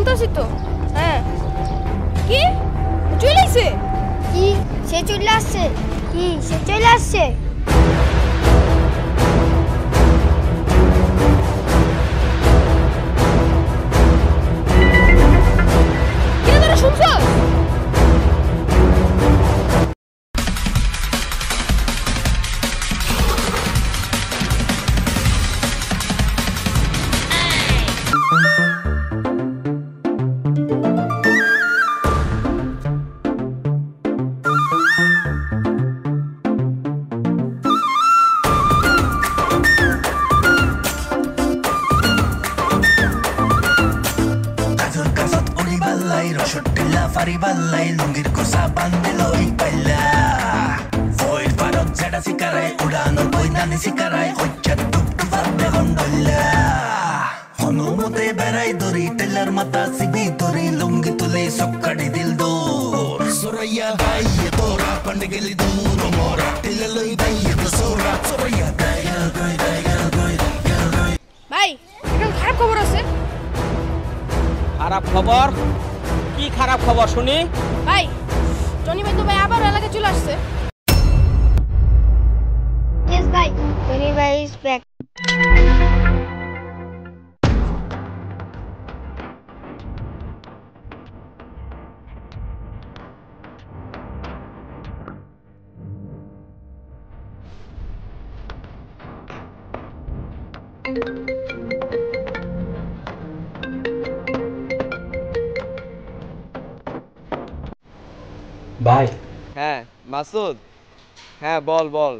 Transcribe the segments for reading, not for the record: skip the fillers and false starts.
শুনতেছি তো। হ্যাঁ কি চলে আসছে? কি সে চলে আসছে? কি সে চলে আসছে? কে তোরা শুনছস? Fariballai lungir kosa bandelo ipalla Void parot zeta sikarai udano boinani sikarai hojjat tuktu varde gondola Hono mote berai dori teller mata sibi dori lungi tule sokkadi dil dor Soraya daiye tora pandegeli duro mora telleloi daiye to sora Soraya daiye goi ভাই এটা খারাপ খবর আছে। খারাপ খবর? কি খারাপ খবর শুনি? ভাই জনি ভাই তো ভাই আবার এলাকায় চলে আসছে। Yes ভাই, Tony ভাই is back. ভাই হ্যাঁ মাসুদ, হ্যাঁ বল বল।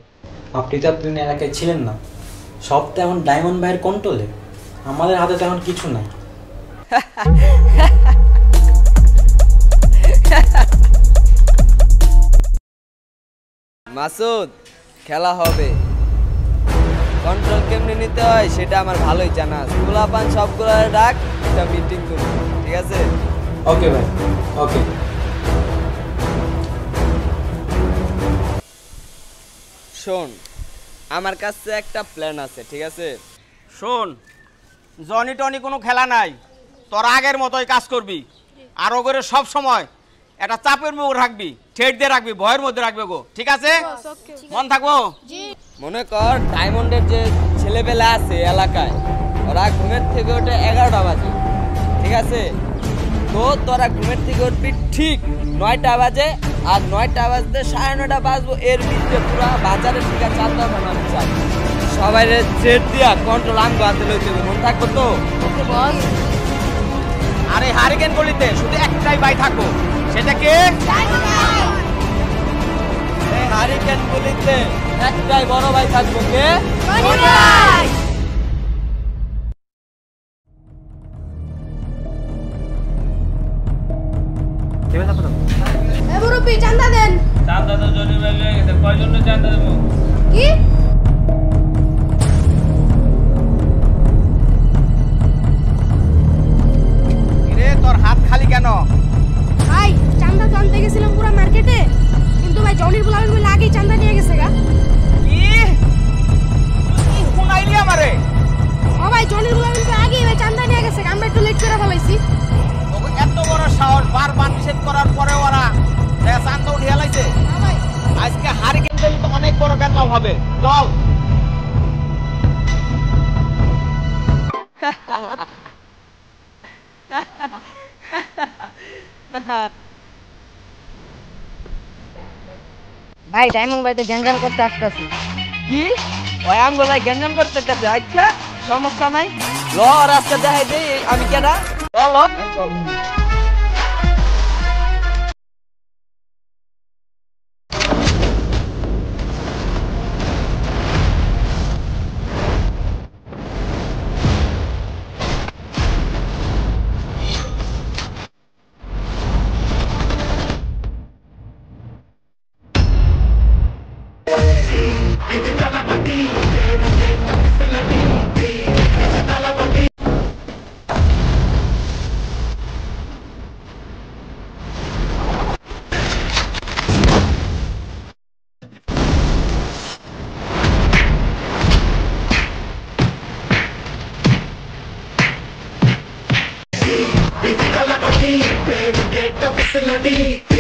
আপনি তো এতদিন এলাকায় ছিলেন না, সব তো এখন ডায়মন্ড ভাইয়ের কন্ট্রোলে, আমাদের হাতে তেমন কিছু নাই। মাসুদ খেলা হবে, কন্ট্রোল কেমনে নিতে হয় সেটা আমার ভালোই জানা আছে। গোলাপান সবগুলো ডাক, একটা মিটিং করব, ঠিক আছে? ওকে ভাই, ওকে। শোন, আমার কাছে একটা প্ল্যান আছে, ঠিক আছে? শোন, জনি টনি কোনো খেলা নাই, তোর আগের মতোই কাজ করবি, আর ওগরে সব সময় একটা চাপের মুখ রাখবি, ঠেট দিয়ে রাখবি, ভয়ের মধ্যে রাখবে গো, ঠিক আছে? মন থাকবো? মনে কর ডায়মন্ডের যে ছেলেবেলা আছে এলাকায়, ওরা ঘুমের থেকে ওঠে 11টা বাজে, ঠিক আছে? তো তোরা ঘুমের থেকে উঠবি ঠিক 9টা বাজে, আর 9টা বাজতে 9:30 বাজবো, এর ভিতরে পুরা বাজারের দিকে চাঁদা বানানো চাই, সবাই সেট দিয়া কন্ট্রোল আঙ্গ হাতে লইতে হবে, মন থাকবো তো? আরে হারিকেন গলিতে শুধু একটাই বাই থাকো, সেটা কে? হারিকেন গলিতে একটাই বড় ভাই থাকবো, কে? মুরব্বি চান্দা দেন। চান্দা তো জনি ভাই লয়ে গেছে, কয়জন চান্দা দেবো? কি রে তোর হাত খালি কেন? ভাই চান্দা তো আনতে গেছিলাম পুরো মার্কেটে, কিন্তু ভাই জনির বুলাবে বলে আগেই চান্দা নিয়ে গেছে গা। কি তুই শুনাইলি আমারে? ও ভাই জনির বুলাবে বলে আগেই ভাই চান্দা নিয়ে গেছে, আমরা একটু লেট করে ফেলাইছি। ওকে এত বড় সাহস, বারবার নিষেধ করার পরে ওরা চান্দা উঠিয়ে লাইছে। ভাই আজকে হারিকেন গলি তো অনেক বড় বেতলাও হবে, চল। ভাই ডায়মন্ড ভাই তো গ্যাঞ্জাম করতে আসতেছি। কি ওই আমগুলাই গ্যাঞ্জাম করতে চাচ্ছে? আচ্ছা সমস্যা নাই, ল রাস্তা দেখাই দেই আমি কেনা, চল। facility, get the facility.